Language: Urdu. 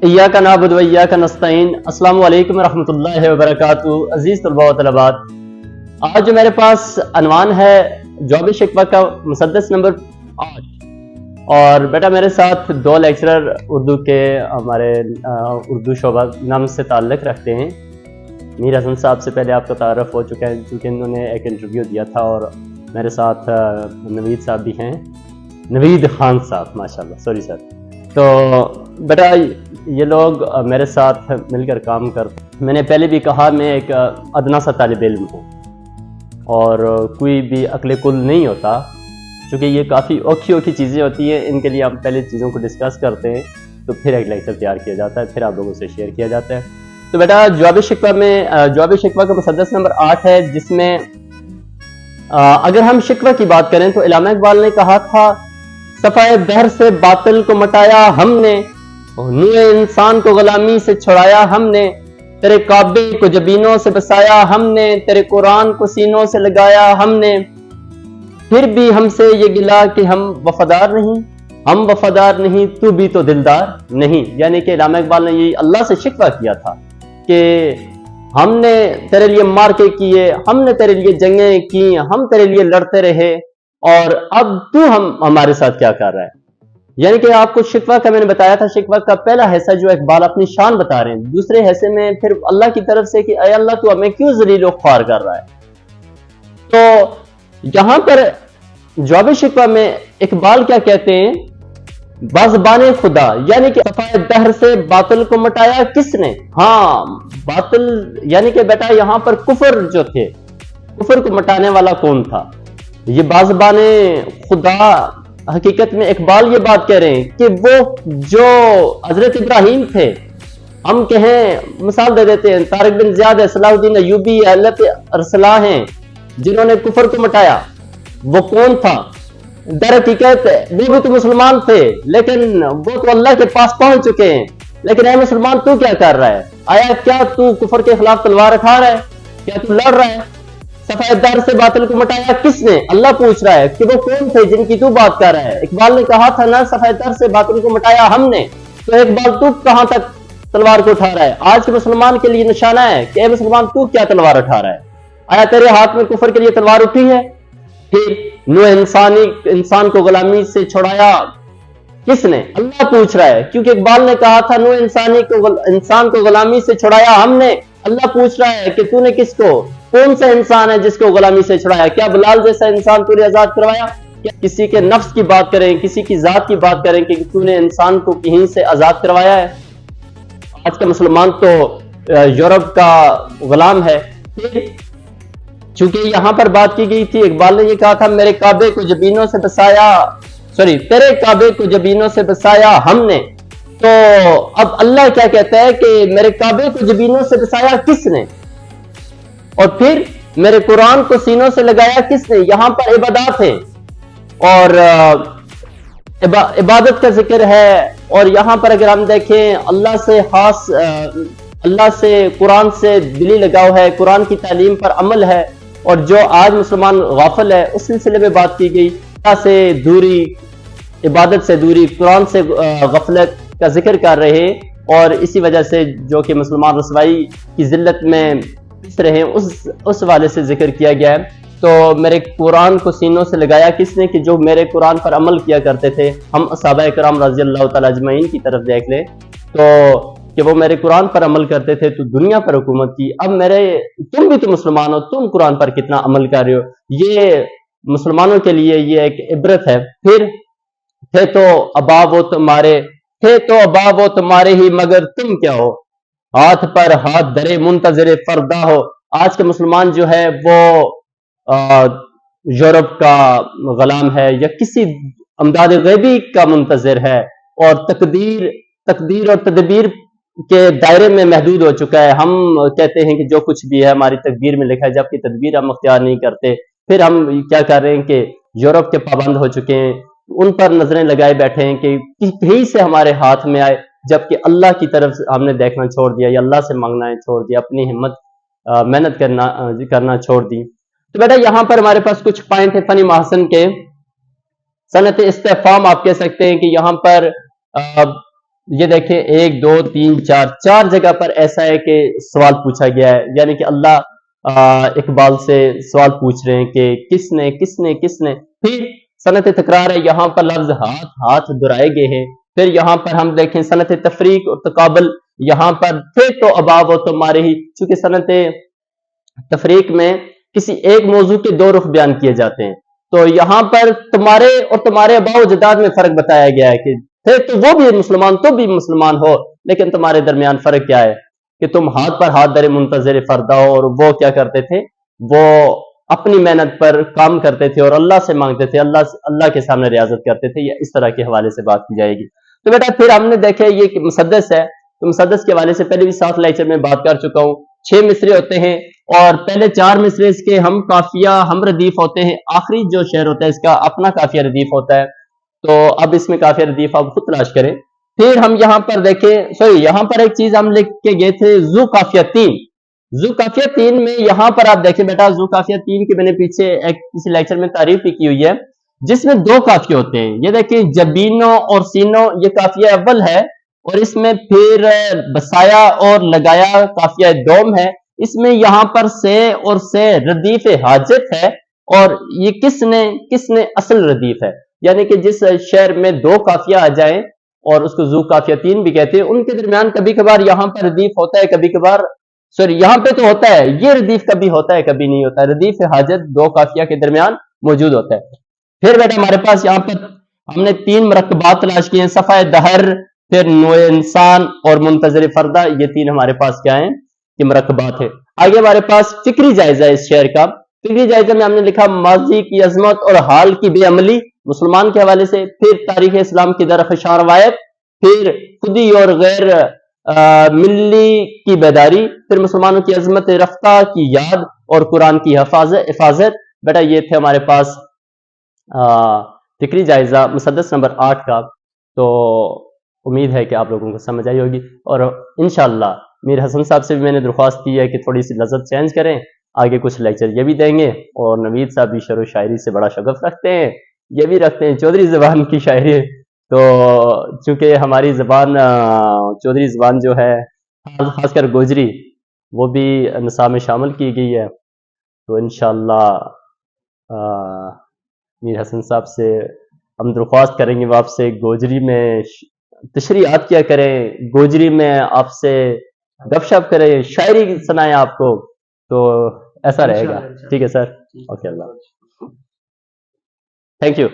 ایاک نعبد و ایاک نستعین۔ السلام علیکم ورحمۃ اللہ وبرکاتہ۔ عزیز طلباء و طالبات، آج جو میرے پاس عنوان ہے جواب شکوہ کا مسدس نمبر 8، اور بیٹا میرے ساتھ دو لیکچرر اردو کے ہمارے اردو شعبہ نام سے تعلق رکھتے ہیں۔ میر حسن صاحب سے پہلے آپ کا تعارف ہو چکا ہے کیونکہ انہوں نے ایک انٹرویو دیا تھا، اور میرے ساتھ نوید صاحب بھی ہیں، نوید خان صاحب، ماشاءاللہ، سوری سر۔ تو بیٹا یہ لوگ میرے ساتھ مل کر کام کرتے، میں نے پہلے بھی کہا میں ایک ادنا سا طالب علم ہوں اور کوئی بھی عقل کل نہیں ہوتا، چونکہ یہ کافی اوکھی چیزیں ہوتی ہیں، ان کے لیے ہم پہلے چیزوں کو ڈسکس کرتے ہیں، تو پھر ایک لیکچر تیار کیا جاتا ہے، پھر آپ لوگوں سے شیئر کیا جاتا ہے۔ تو بیٹا جواب شکوہ کا مسدس نمبر 8 ہے، جس میں اگر ہم شکوہ کی بات کریں تو علامہ اقبال نے کہا تھا، صفحہ دہر سے باطل کو مٹایا ہم نے، نور انسان کو غلامی سے چھڑایا ہم نے، تیرے کعبے کو جبینوں سے بسایا ہم نے، تیرے قرآن کو سینوں سے لگایا ہم نے، پھر بھی ہم سے یہ گلا کہ ہم وفادار نہیں، تو بھی تو دلدار نہیں۔ یعنی کہ علامہ اقبال نے یہ اللہ سے شکوہ کیا تھا کہ ہم نے تیرے لیے مارکے کیے، ہم نے تیرے لیے جنگیں کی، ہم تیرے لیے لڑتے رہے، اور اب تو ہمارے ساتھ کیا کر رہا ہے۔ یعنی کہ آپ کو شکوہ کا میں نے بتایا تھا، شکوہ کا پہلا حصہ جو اقبال اپنی شان بتا رہے ہیں، دوسرے حصے میں پھر اللہ کی طرف سے کہ اے اللہ تو ہمیں کیوں ذلیل و خوار کر رہا ہے۔ تو یہاں پر جواب شکوہ میں اقبال کیا کہتے ہیں، بازبان خدا، یعنی کہ صفحہ دہر سے باطل کو مٹایا کس نے؟ ہاں باطل، یعنی کہ بیٹا یہاں پر کفر جو تھے، کفر کو مٹانے والا کون تھا؟ یہ بازبان خدا، حقیقت میں اقبال یہ بات کہہ رہے ہیں کہ وہ جو حضرت ابراہیم تھے، ہم کہیں مثال دے دیتے ہیں، طارق بن زیاد ہے، صلاح الدین ایوبی ہے، حضرت ارسلہ ہیں، جنہوں نے کفر کو مٹایا، وہ کون تھا؟ در حقیقت وہ بھی تو مسلمان تھے، لیکن وہ تو اللہ کے پاس پہنچ چکے ہیں۔ لیکن اے مسلمان تو کیا کر رہا ہے؟ آیا کیا تو کفر کے خلاف تلوار اٹھا رہا ہے؟ کیا تو لڑ رہا ہے؟ صفحہ دہر سے باطل کو مٹایا کس نے؟ اللہ پوچھ رہا ہے کہ وہ کون تھے جن کی تو بات کر رہا ہے۔ اقبال نے کہا تھا نا، صفحہ دہر سے باطل کو مٹایا ہم نے، تو اقبال تو کہاں تک تلوار کو اٹھا رہا ہے؟ آج کے مسلمان کے لیے نشانہ ہے کہ اے مسلمان تو کیا تلوار اٹھا رہا ہے؟ آیا تیرے ہاتھ میں کفر کے لیے تلوار اٹھی ہے؟ پھر نو انسان کو غلامی سے چھڑایا کس نے؟ اللہ پوچھ رہا ہے، کیونکہ اقبال نے کہا تھا نو انسان کو غلامی سے چھڑایا ہم نے۔ اللہ پوچھ رہا ہے کہ تو نے کس کو، کون سا انسان ہے جس کو غلامی سے چھڑایا؟ کیا بلال جیسا انسان تو نے آزاد کروایا؟ کیا کسی کے نفس کی بات کریں، کسی کی ذات کی بات کریں کہ تو نے انسان کو کہیں سے آزاد کروایا ہے؟ آج کا مسلمان تو یورپ کا غلام ہے۔ چونکہ یہاں پر بات کی گئی تھی، اقبال نے یہ کہا تھا، میرے کعبے کو جبینوں سے بسایا، تیرے کعبے کو جبینوں سے بسایا ہم نے۔ تو اب اللہ کیا کہتا ہے کہ میرے کعبے کو جبینوں سے بسایا کس نے، اور پھر میرے قرآن کو سینوں سے لگایا کس نے؟ یہاں پر عبادات ہیں اور عبادت کا ذکر ہے، اور یہاں پر اگر ہم دیکھیں اللہ سے خاص، اللہ سے قرآن سے دلی لگاؤ ہے، قرآن کی تعلیم پر عمل ہے، اور جو آج مسلمان غافل ہے اس سلسلے میں بات کی گئی، اللہ سے دوری، عبادت سے دوری، قرآن سے غفلت کا ذکر کر رہے، اور اسی وجہ سے جو کہ مسلمان رسوائی کی ذلت میں پس رہے ہیں، اس والے سے ذکر کیا گیا ہے۔ تو میرے قرآن کو سینوں سے لگایا کس نے، کہ جو میرے قرآن پر عمل کیا کرتے تھے۔ ہم صحابہ کرام رضی اللہ تعالیٰ اجمعین کی طرف دیکھ لیں تو کہ وہ میرے قرآن پر عمل کرتے تھے تو دنیا پر حکومت کی۔ اب تم بھی تو مسلمان ہو، تم قرآن پر کتنا عمل کر رہے ہو، یہ مسلمانوں کے لیے یہ ایک عبرت ہے۔ پھر تھے تو ابا وہ تمہارے ہی، مگر تم کیا ہو، ہاتھ پر ہاتھ دھرے منتظر فردا ہو۔ آج کے مسلمان جو ہے وہ یورپ کا غلام ہے، یا کسی امداد غیبی کا منتظر ہے، اور تقدیر اور تدبیر کے دائرے میں محدود ہو چکا ہے۔ ہم کہتے ہیں کہ جو کچھ بھی ہے ہماری تقدیر میں لکھا ہے، جبکہ تدبیر ہم اختیار نہیں کرتے۔ پھر ہم کیا کر رہے ہیں کہ یورپ کے پابند ہو چکے ہیں، ان پر نظریں لگائے بیٹھے ہیں کہ کہیں سے ہمارے ہاتھ میں آئے، جبکہ اللہ کی طرف ہم نے دیکھنا چھوڑ دیا، یا اللہ سے مانگنا چھوڑ دیا، اپنی ہمت محنت کرنا چھوڑ دی۔ تو بیٹا یہاں پر ہمارے پاس کچھ پوائنٹ ہے فنی محسن کے، صنعت استفہام آپ کہہ سکتے ہیں کہ یہاں پر یہ دیکھیں 1 2 3 4 4 جگہ پر ایسا ہے کہ سوال پوچھا گیا ہے، یعنی کہ اللہ اقبال سے سوال پوچھ رہے ہیں کہ کس نے کس نے کس نے. پھر صنعت تکرار ہے، یہاں پر لفظ ہاتھ ہاتھ دہرائے گئے ہیں. پھر یہاں پر ہم دیکھیں صنعت تفریق اور تقابل، یہاں پر پھر تو اباب و تمہارے ہی، چونکہ صنعت تفریق میں کسی ایک موضوع کے 2 رخ بیان کیے جاتے ہیں، تو یہاں پر تمہارے اور تمہارے آباء و اجداد میں فرق بتایا گیا ہے کہ پھر تو وہ بھی مسلمان، تو بھی مسلمان ہو، لیکن تمہارے درمیان فرق کیا ہے کہ تم ہاتھ پر ہاتھ درے منتظر فردا ہو، اور وہ کیا کرتے تھے، وہ اپنی محنت پر کام کرتے تھے اور اللہ سے مانگتے تھے، اللہ کے سامنے ریاضت کرتے تھے. یہ اس طرح کے حوالے سے بات کی جائے گی. تو بیٹا پھر ہم نے دیکھا یہ کہ مسدس ہے، تو مسدس کے حوالے سے پہلے بھی 7 لیکچر میں بات کر چکا ہوں. 6 مصرے ہوتے ہیں، اور پہلے 4 مصرے اس کے ہم قافیہ ہم ردیف ہوتے ہیں، آخری جو شعر ہوتا ہے اس کا اپنا قافیہ ردیف ہوتا ہے. تو اب اس میں قافیہ ردیف آپ خود تلاش کریں. پھر ہم یہاں پر دیکھیں، سوری یہاں پر ایک چیز ہم لکھ کے گئے تھے، ذو قافیہ 3. ذو قافیہ 3 میں یہاں پر آپ دیکھیں بیٹا، ذو قافیہ 3 کی میں نے پیچھے ایک کسی لیکچر میں تعریف بھی کی ہوئی ہے، جس میں 2 قافیے ہوتے ہیں. یہ دیکھیں جبینوں اور سینوں، یہ قافیہ اول ہے، اور اس میں پھر بسایا اور لگایا قافیہ دوم ہے. اس میں یہاں پر سے اور سے ردیف حاجت ہے، اور یہ کس نے اصل ردیف ہے، یعنی کہ جس شعر میں 2 قافیہ آ جائیں اور اس کو ذو قافیہ 3 بھی کہتے ہیں، ان کے درمیان کبھی کبھار یہاں پر ردیف ہوتا ہے، کبھی کبھار سوری یہاں پہ تو ہوتا ہے، یہ ردیف کبھی ہوتا ہے کبھی نہیں ہوتا. ردیف حاجت 2 قافیہ کے درمیان موجود ہوتا ہے. پھر بیٹا ہمارے پاس یہاں پر ہم نے 3 مرکبات تلاش کیے ہیں، صفحہ دہر، پھر نوع انسان اور منتظر فردہ. یہ 3 ہمارے پاس کیا ہیں کہ مرکبات ہے. آگے ہمارے پاس فکری جائزہ ہے اس شعر کا. فکری جائزہ میں ہم نے لکھا ماضی کی عظمت اور حال کی بے عملی مسلمان کے حوالے سے، پھر تاریخ اسلام کی درخشاں روایت، پھر خودی اور غیر ملی کی بیداری، پھر مسلمانوں کی عظمت رفتہ کی یاد، اور قرآن کی حفاظت. بیٹا یہ تھے ہمارے پاس فکری جائزہ مسدس نمبر 8 کا. تو امید ہے کہ آپ لوگوں کو سمجھ آئی ہوگی، اور انشاءاللہ میر حسن صاحب سے بھی میں نے درخواست کی ہے کہ تھوڑی سی لذت چینج کریں، آگے کچھ لیکچر یہ بھی دیں گے. اور نوید صاحب بھی شعر و شاعری سے بڑا شغف رکھتے ہیں، یہ بھی رکھتے ہیں چودھری زبان کی شاعری. تو چونکہ ہماری زبان چودھری زبان جو ہے، خاص کر گوجری، وہ بھی نصاب میں شامل کی گئی ہے. تو انشاءاللہ میر حسن صاحب سے ہم درخواست کریں گے وہ آپ سے گوجری میں تشریحات کیا کریں، گوجری میں آپ سے گپ شپ کریں، شاعری سنائیں آپ کو. تو ایسا رہے گا. ٹھیک ہے سر، اوکے، اللہ تھینک یو.